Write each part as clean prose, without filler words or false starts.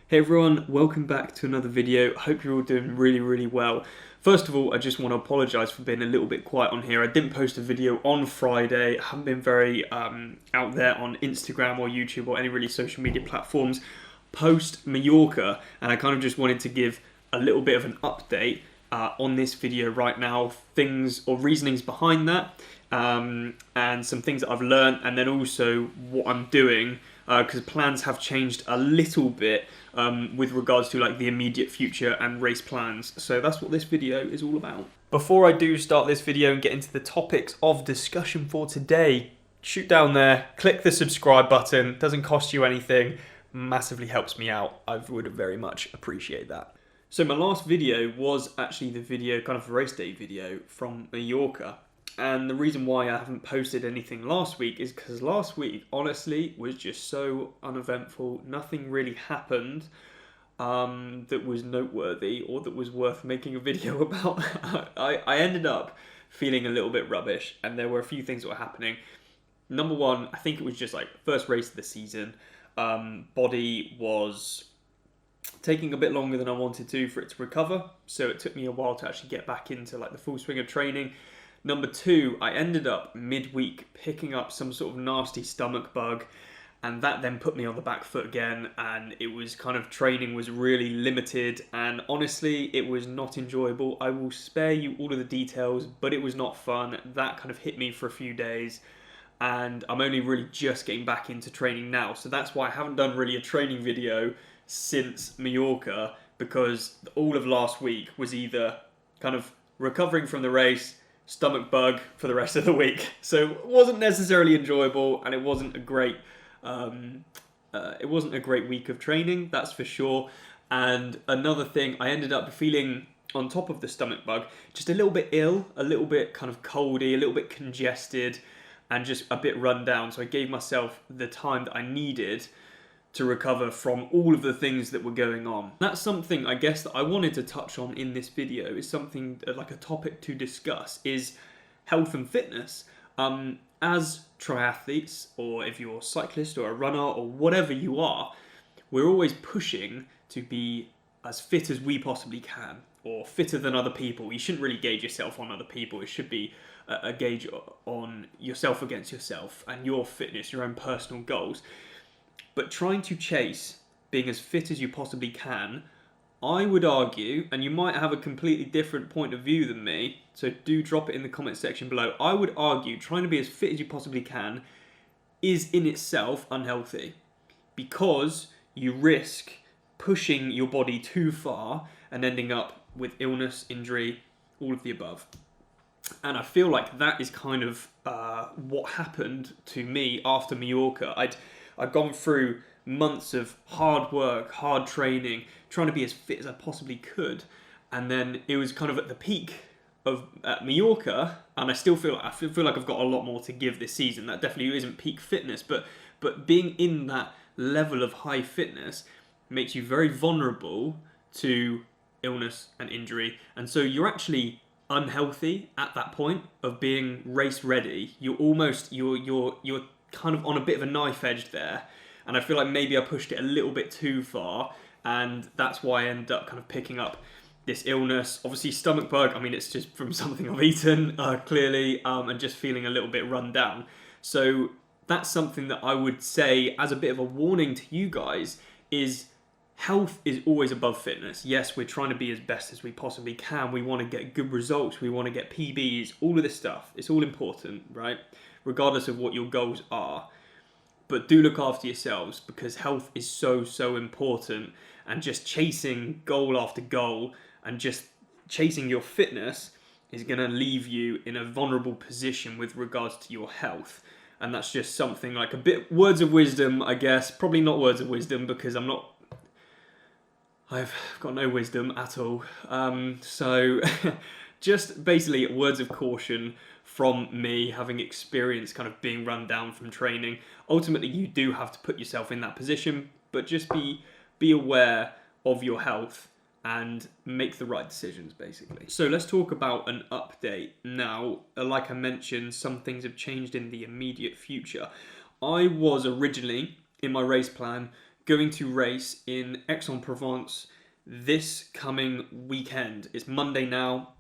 Hey everyone, welcome back to another video. Hope you're all doing really well. First of all, I just want to apologise for being a little bit quiet on here. I didn't post a video on Friday. I haven't been very out there on Instagram or YouTube or any really social media platforms post Mallorca, and I kind of just wanted to give a little bit of an update on this video right now, things or reasonings behind that, and some things that I've learned, and then also what I'm doing, because plans have changed a little bit with regards to like the immediate future and race plans. So that's what this video is all about. Before I do start this video and get into the topics of discussion for today, shoot down there, click the subscribe button. Doesn't cost you anything, massively helps me out. I would very much appreciate that. So my last video was actually the video, kind of race day video from Mallorca. And the reason why I haven't posted anything last week is because last week, honestly, was just so uneventful. Nothing really happened that was noteworthy or that was worth making a video about. I ended up feeling a little bit rubbish, and there were a few things that were happening. Number one, I think it was just like first race of the season. Body was taking a bit longer than I wanted to for it to recover, so it took me a while to actually get back into like the full swing of training. Number two, I ended up midweek picking up some sort of nasty stomach bug, and that then put me on the back foot again, and it was kind of training was really limited, and honestly it was not enjoyable. I will spare you all of the details, but it was not fun. That kind of hit me for a few days, and I'm only really just getting back into training now, so that's why I haven't done really a training video since Mallorca, because all of last week was either kind of recovering from the race, stomach bug for the rest of the week. So it wasn't necessarily enjoyable, and it wasn't a great week of training, that's for sure. And another thing, I ended up feeling, on top of the stomach bug, just a little bit ill, a little bit kind of coldy, a little bit congested, and just a bit run down. So I gave myself the time that I needed to recover from all of the things that were going on. That's something I guess that I wanted to touch on in this video, is something like a topic to discuss, is health and fitness. As triathletes, or if you're a cyclist or a runner or whatever you are, we're always pushing to be as fit as we possibly can, or fitter than other people. You shouldn't really gauge yourself on other people. It should be a gauge on yourself against yourself and your fitness, your own personal goals. But trying to chase being as fit as you possibly can, I would argue, and you might have a completely different point of view than me, so do drop it in the comment section below. I would argue trying to be as fit as you possibly can is in itself unhealthy, because you risk pushing your body too far and ending up with illness, injury, all of the above. And I feel like that is kind of what happened to me after Mallorca. I'd gone through months of hard work, hard training, trying to be as fit as I possibly could, and then it was kind of at the peak of Mallorca, and I feel like I've got a lot more to give this season. That definitely isn't peak fitness, but being in that level of high fitness makes you very vulnerable to illness and injury, and so you're actually unhealthy at that point of being race ready. You're kind of on a bit of a knife edge there, and I feel like maybe I pushed it a little bit too far, and that's why I ended up kind of picking up this illness. Obviously stomach bug, I mean, it's just from something I've eaten, clearly, and just feeling a little bit run down. So that's something that I would say as a bit of a warning to you guys, is health is always above fitness. Yes, we're trying to be as best as we possibly can. We want to get good results. We want to get PBs, all of this stuff. It's all important, right? Regardless of what your goals are. But do look after yourselves, because health is so important, and just chasing goal after goal and just chasing your fitness is going to leave you in a vulnerable position with regards to your health. And that's just something like a bit words of wisdom, I guess. Probably not words of wisdom, because I've got no wisdom at all. So just basically words of caution from me, having experienced kind of being run down from training. Ultimately, you do have to put yourself in that position, but just be aware of your health and make the right decisions, basically. So let's talk about an update now. Like I mentioned, some things have changed in the immediate future. I was originally, in my race plan, going to race in Aix-en-Provence this coming weekend. It's Monday now,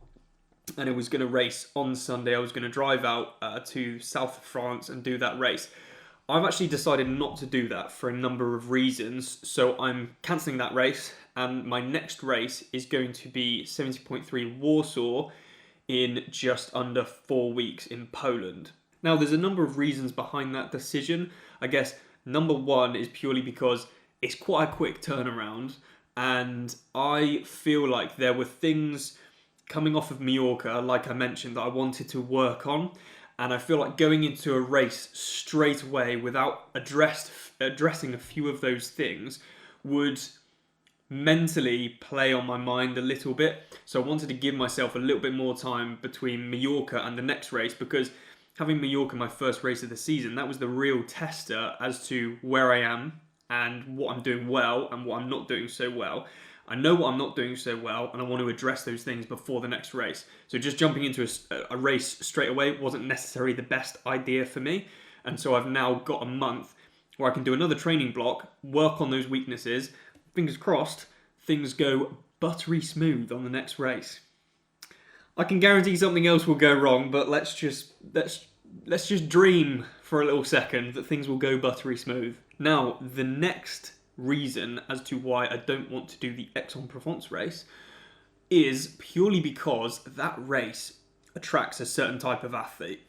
and I was going to race on Sunday. I was going to drive out to south of France and do that race. I've actually decided not to do that for a number of reasons, so I'm cancelling that race, and my next race is going to be 70.3 Warsaw in just under 4 weeks in Poland. Now, there's a number of reasons behind that decision. I guess number one is purely because it's quite a quick turnaround, and I feel like there were things coming off of Mallorca, like I mentioned, that I wanted to work on. And I feel like going into a race straight away without addressing a few of those things would mentally play on my mind a little bit. So I wanted to give myself a little bit more time between Mallorca and the next race, because having Mallorca my first race of the season, that was the real tester as to where I am and what I'm doing well and what I'm not doing so well. I know what I'm not doing so well, and I want to address those things before the next race. So just jumping into a race straight away wasn't necessarily the best idea for me. And so I've now got a month where I can do another training block, work on those weaknesses. Fingers crossed, things go buttery smooth on the next race. I can guarantee something else will go wrong, but let's just dream for a little second that things will go buttery smooth. Now, the next reason as to why I don't want to do the Aix-en-Provence race is purely because that race attracts a certain type of athlete.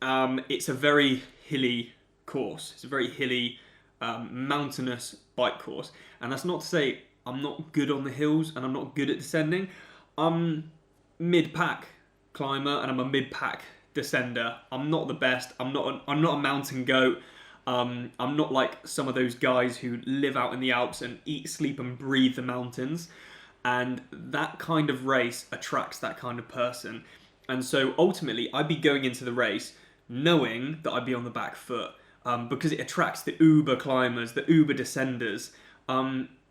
It's a very hilly course. It's a very hilly, mountainous bike course. And that's not to say I'm not good on the hills and I'm not good at descending. I'm mid-pack climber and I'm a mid-pack descender. I'm not the best. I'm not a mountain goat. I'm not like some of those guys who live out in the Alps and eat, sleep and breathe the mountains. And that kind of race attracts that kind of person. And so ultimately I'd be going into the race knowing that I'd be on the back foot, because it attracts the uber climbers, the uber descenders.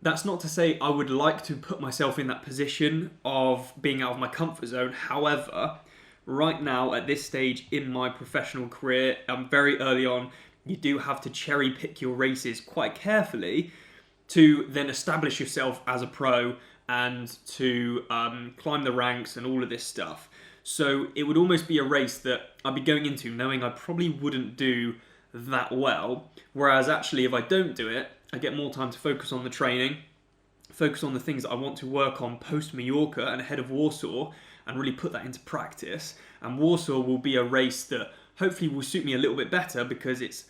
That's not to say I would like to put myself in that position of being out of my comfort zone. However, right now at this stage in my professional career, I'm very early on. You do have to cherry pick your races quite carefully to then establish yourself as a pro and to climb the ranks and all of this stuff. So it would almost be a race that I'd be going into knowing I probably wouldn't do that well. Whereas actually if I don't do it, I get more time to focus on the training, focus on the things that I want to work on post Mallorca and ahead of Warsaw, and really put that into practice. And Warsaw will be a race that hopefully will suit me a little bit better because it's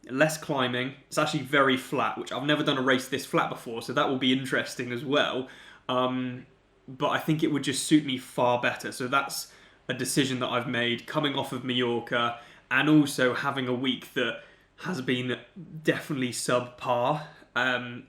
less climbing. It's actually very flat, which I've never done a race this flat before, so that will be interesting as well. But I think it would just suit me far better. So that's a decision that I've made coming off of Mallorca, and also having a week that has been definitely subpar.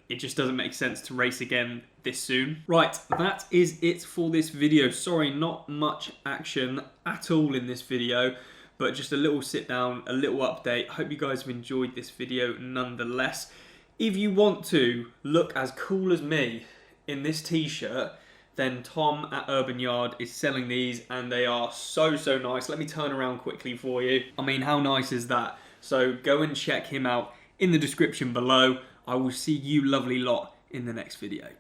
It just doesn't make sense to race again this soon. Right, that is it for this video. Sorry, not much action at all in this video, but just a little sit down, a little update. Hope you guys have enjoyed this video nonetheless. If you want to look as cool as me in this t-shirt, then Tom at Urban Yard is selling these, and they are so nice. Let me turn around quickly for you. I mean, how nice is that? So go and check him out in the description below. I will see you lovely lot in the next video.